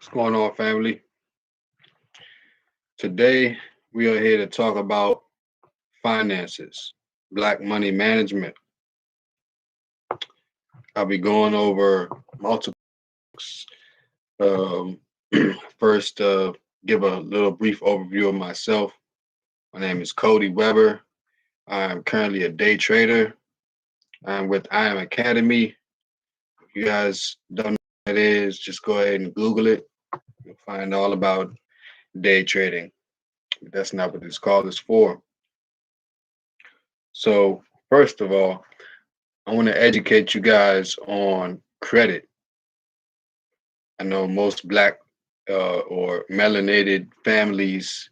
What's going on, family? Today, we are here to talk about finances, black money management. I'll be going over multiple. Um, First, give a little brief overview of myself. My name is Cody Weber. I'm currently a day trader. I'm with I Am Academy. If you guys don't know what it is, just go ahead and Google it. You'll find all about day trading. But that's not what this call is for. So, first of all, I want to educate you guys on credit. I know most black or melanated families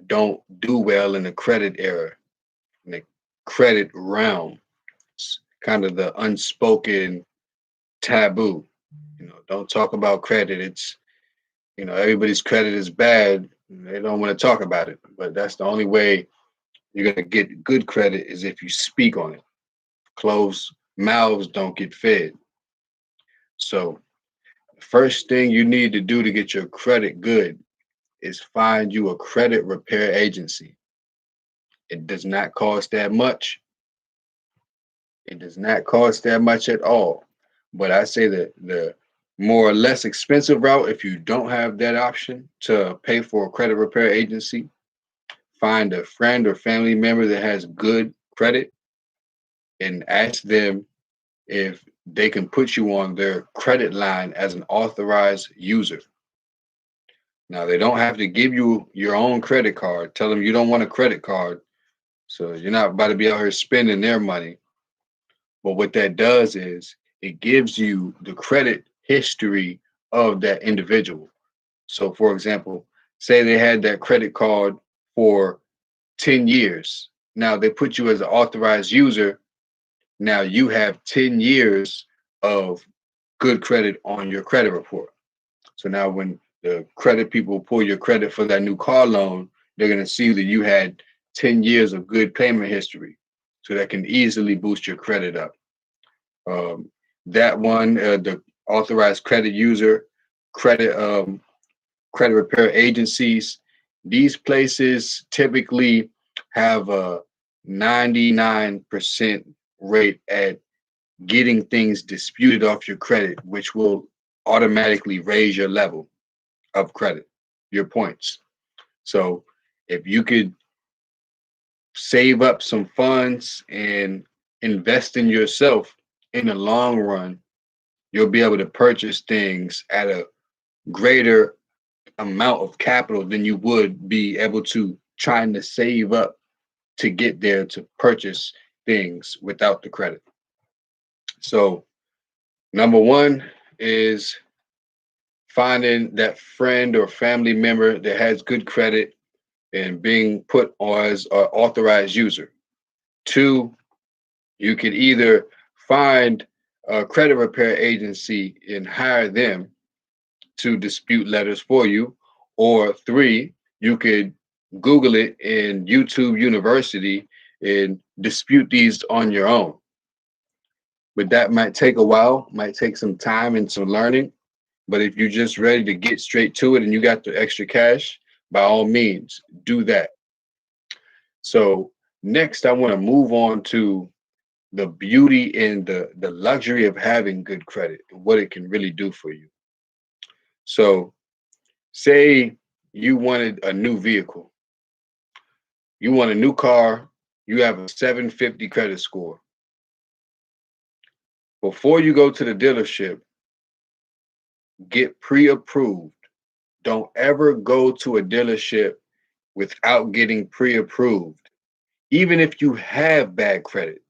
don't do well in the credit era, in the credit realm. It's kind of the unspoken taboo. Don't talk about credit. Everybody's credit is bad. They don't want to talk about it. But that's the only way you're going to get good credit is if you speak on it. Closed mouths don't get fed. So, first thing you need to do to get your credit good is find you a credit repair agency. It does not cost that much. It does not cost that much at all. But I say that the more or less expensive route, if you don't have that option to pay for a credit repair agency, find a friend or family member that has good credit and ask them if they can put you on their credit line as an authorized user. Now, they don't have to give you your own credit card. Tell them you don't want a credit card. So you're not about to be out here spending their money. But what that does is it gives you the credit history of that individual. So, for example, say they had that credit card for 10 years. Now they put you as an authorized user. Now you have 10 years of good credit on your credit report. So now when the credit people pull your credit for that new car loan, they're going to see that you had 10 years of good payment history. So that can easily boost your credit up. That one, the authorized credit user, credit credit repair agencies, these places typically have a 99% rate at getting things disputed off your credit, which will automatically raise your level of credit, your points. So if you could save up some funds and invest in yourself in the long run, you'll be able to purchase things at a greater amount of capital than you would be able to trying to save up to get there to purchase things without the credit. So, number one is finding that friend or family member that has good credit and being put as an authorized user. Two, you could either find a credit repair agency and hire them to dispute letters for you, or three, you could Google it in YouTube University and dispute these on your own. But that might take a while, might take some time and some learning. But if you're just ready to get straight to it and you got the extra cash, by all means, do that. So next, I want to move on to the beauty and the luxury of having good credit and what it can really do for you. So say you wanted a new vehicle, you want a new car, you have a 750 credit score. Before you go to the dealership, get pre-approved. Don't ever go to a dealership without getting pre-approved. Even if you have bad credit,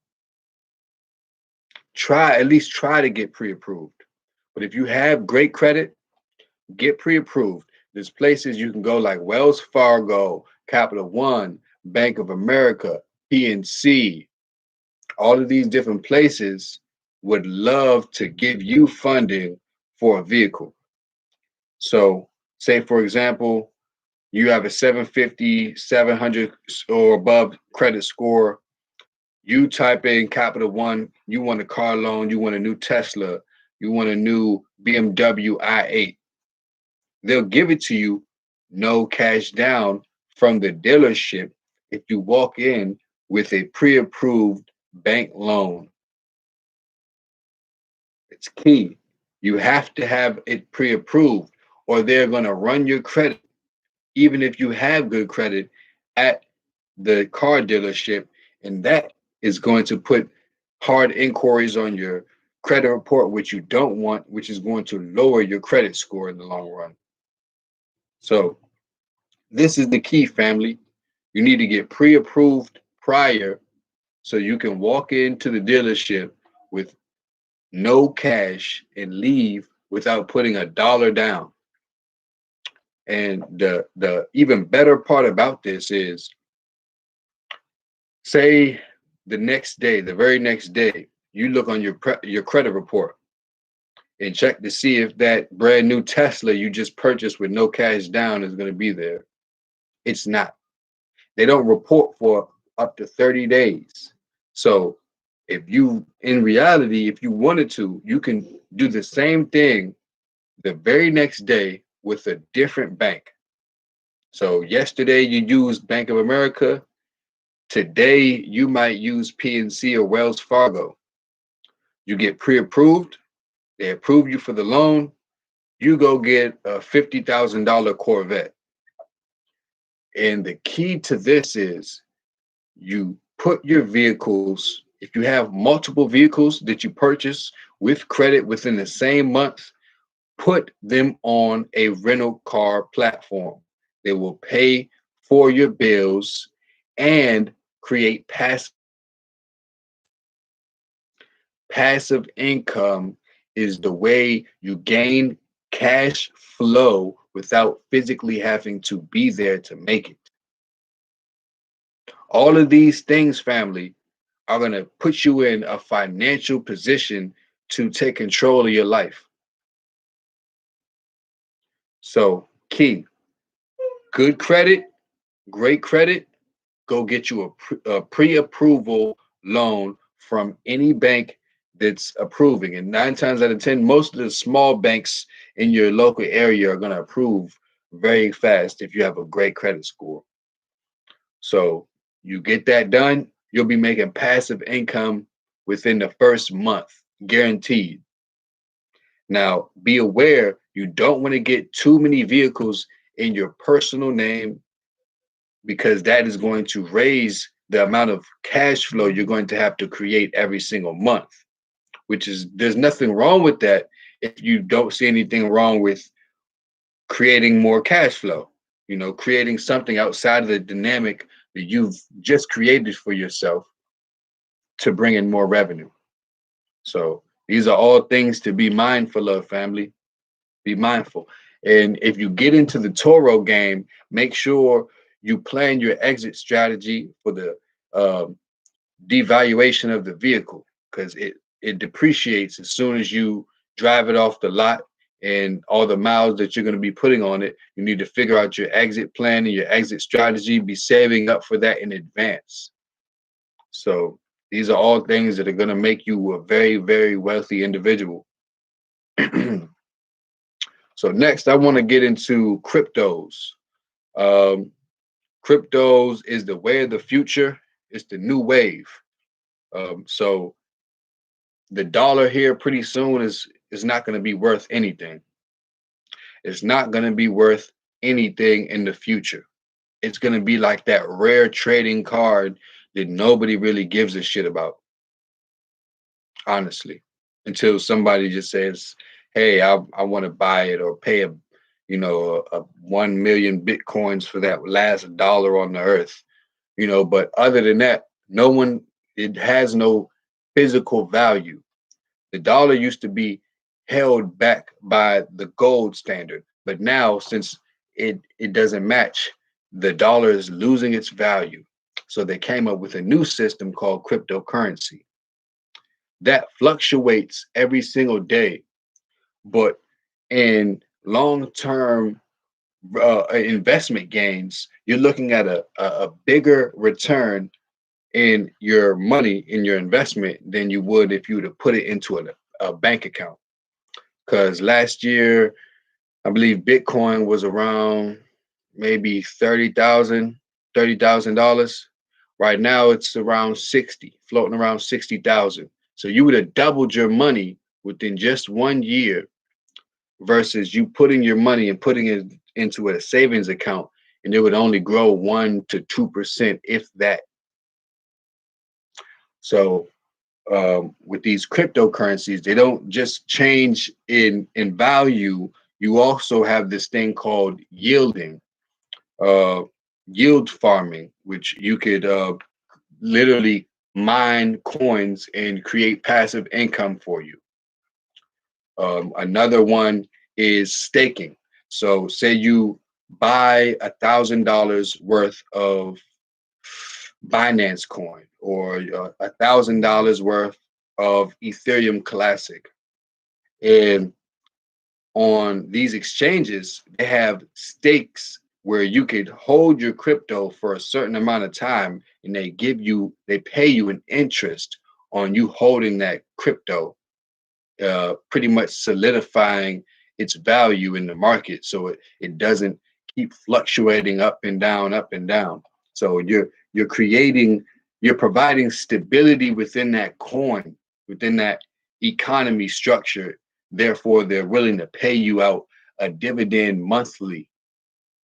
at least try to get pre-approved. But if you have great credit, get pre-approved. There's places you can go like Wells Fargo, Capital One, Bank of America, PNC. All of these different places would love to give you funding for a vehicle. So, say for example, you have a 750, 700 or above credit score. You type in Capital One, you want a car loan, you want a new Tesla, you want a new BMW i8. They'll give it to you, no cash down from the dealership if you walk in with a pre-approved bank loan. It's key. You have to have it pre-approved, or they're going to run your credit, even if you have good credit at the car dealership, and that is going to put hard inquiries on your credit report, which you don't want, which is going to lower your credit score in the long run. So this is the key, family. You need to get pre-approved prior so you can walk into the dealership with no cash and leave without putting a dollar down. And the even better part about this is, say the next day, the very next day, you look on your credit report and check to see if that brand new Tesla you just purchased with no cash down is going to be there. It's not. They don't report for up to 30 days. So if you, in reality, if you wanted to, you can do the same thing the very next day with a different bank. So yesterday you used Bank of America. Today you might use PNC or Wells Fargo. You get pre-approved. They approve you for the loan. You go get a $50,000 Corvette. And the key to this is you put your vehicles, if you have multiple vehicles that you purchase with credit within the same month, put them on a rental car platform. They will pay for your bills and create passive income is the way you gain cash flow without physically having to be there to make it. All of these things, family, are going to put you in a financial position to take control of your life. So, key, good credit, great credit, go get you a pre-approval loan from any bank that's approving. And 9 times out of 10, most of the small banks in your local area are going to approve very fast if you have a great credit score. So you get that done, you'll be making passive income within the first month, guaranteed. Now, be aware you don't want to get too many vehicles in your personal name because that is going to raise the amount of cash flow you're going to have to create every single month, which is, there's nothing wrong with that if you don't see anything wrong with creating more cash flow, creating something outside of the dynamic that you've just created for yourself to bring in more revenue. So these are all things to be mindful of, family. Be mindful. And if you get into the Toro game, make sure you plan your exit strategy for the devaluation of the vehicle, because it depreciates as soon as you drive it off the lot, and all the miles that you're going to be putting on it. You need to figure out your exit plan and your exit strategy. Be saving up for that in advance. So these are all things that are going to make you a very, very wealthy individual. So next, I want to get into cryptos. Um, Cryptos is the way of the future. It's the new wave. So the dollar here pretty soon is not going to be worth anything. It's not going to be worth anything in the future. It's going to be like that rare trading card that nobody really gives a shit about, honestly, until somebody just says, hey, I want to buy it, or pay a 1 million Bitcoins for that last dollar on the earth. But other than that, it has no physical value. The dollar used to be held back by the gold standard, but now, since it doesn't match, the dollar is losing its value. So they came up with a new system called cryptocurrency that fluctuates every single day, but in long-term investment gains, you're looking at a bigger return in your money, in your investment, than you would if you were to put it into a bank account. Because last year, I believe Bitcoin was around maybe $30,000. Right now it's around 60, floating around 60,000. So you would have doubled your money within just 1 year versus you putting your money and putting it into a savings account, and it would only grow 1 to 2%, if that. So with these cryptocurrencies, they don't just change in value. You also have this thing called yielding, uh, yield farming, which you could literally mine coins and create passive income for you. Another one is staking. So, say you buy $1,000 worth of Binance coin, or $1,000 worth of Ethereum Classic, and on these exchanges, they have stakes where you could hold your crypto for a certain amount of time, and they pay you an interest on you holding that crypto, pretty much solidifying its value in the market, so it doesn't keep fluctuating up and down, up and down. So you're providing stability within that coin, within that economy structure. Therefore, they're willing to pay you out a dividend monthly,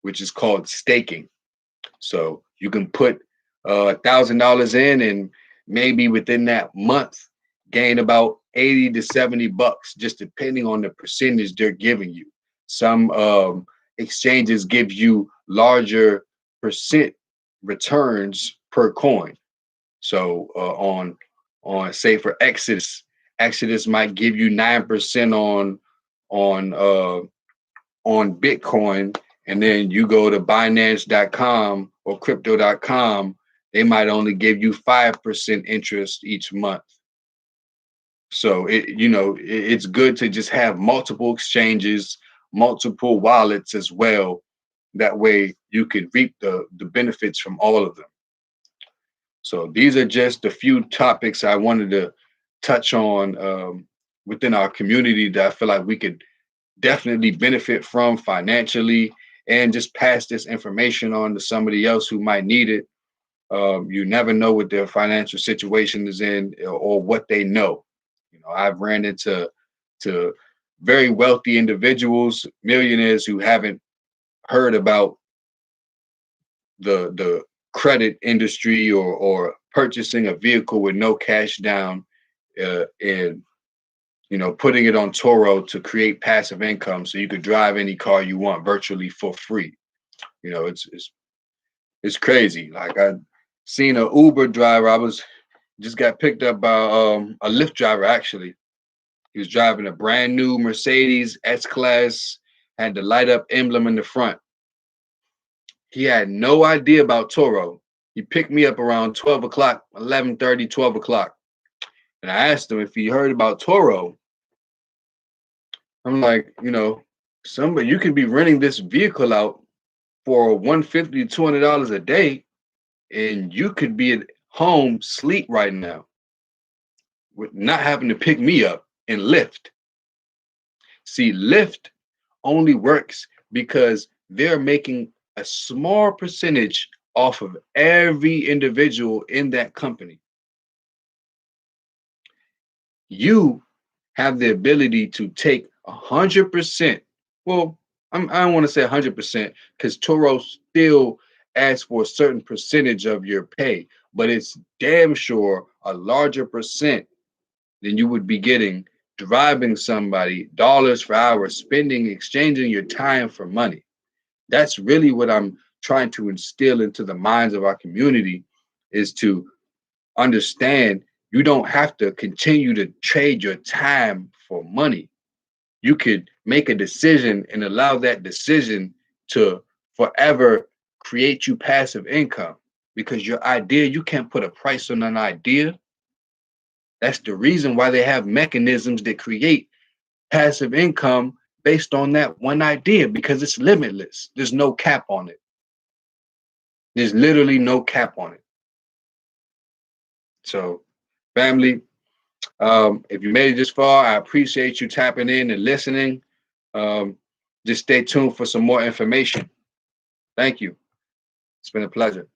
which is called staking. So you can put $1,000 in, and maybe within that month gain about 80 to 70 bucks, just depending on the percentage they're giving you. Some exchanges give you larger percent returns per coin. So on say for Exodus might give you 9% on uh, on Bitcoin, and then you go to Binance.com or Crypto.com, they might only give you 5% interest each month. So it's good to just have multiple exchanges, multiple wallets as well. That way you can reap the benefits from all of them. So these are just a few topics I wanted to touch on within our community that I feel like we could definitely benefit from financially, and just pass this information on to somebody else who might need it. You never know what their financial situation is in, or what they know. I've ran into to very wealthy individuals, millionaires, who haven't heard about the credit industry, or purchasing a vehicle with no cash down, and putting it on Toro to create passive income, so you could drive any car you want virtually for free. It's crazy. Like, I seen a Uber driver. I was just got picked up by a Lyft driver. Actually, he was driving a brand new Mercedes S-Class, had the light up emblem in the front. He had no idea about Toro. He picked me up around 12 o'clock, 11:30, 12 o'clock. And I asked him if he heard about Toro. I'm like, somebody, you can be renting this vehicle out for $150 to $200 a day, and you could be at home sleep right now with not having to pick me up and Lyft. See, Lyft only works because they're making a small percentage off of every individual in that company. You have the ability to take 100%. Well, I don't want to say 100%, because Toro still asks for a certain percentage of your pay, but it's damn sure a larger percent than you would be getting driving somebody dollars for hours, exchanging your time for money. That's really what I'm trying to instill into the minds of our community, is to understand you don't have to continue to trade your time for money. You could make a decision and allow that decision to forever create you passive income, because your idea, you can't put a price on an idea. That's the reason why they have mechanisms that create passive income based on that one idea, because it's limitless. There's no cap on it. There's literally no cap on it. So, family, if you made it this far, I appreciate you tapping in and listening. Um, just stay tuned for some more information. Thank you. It's been a pleasure.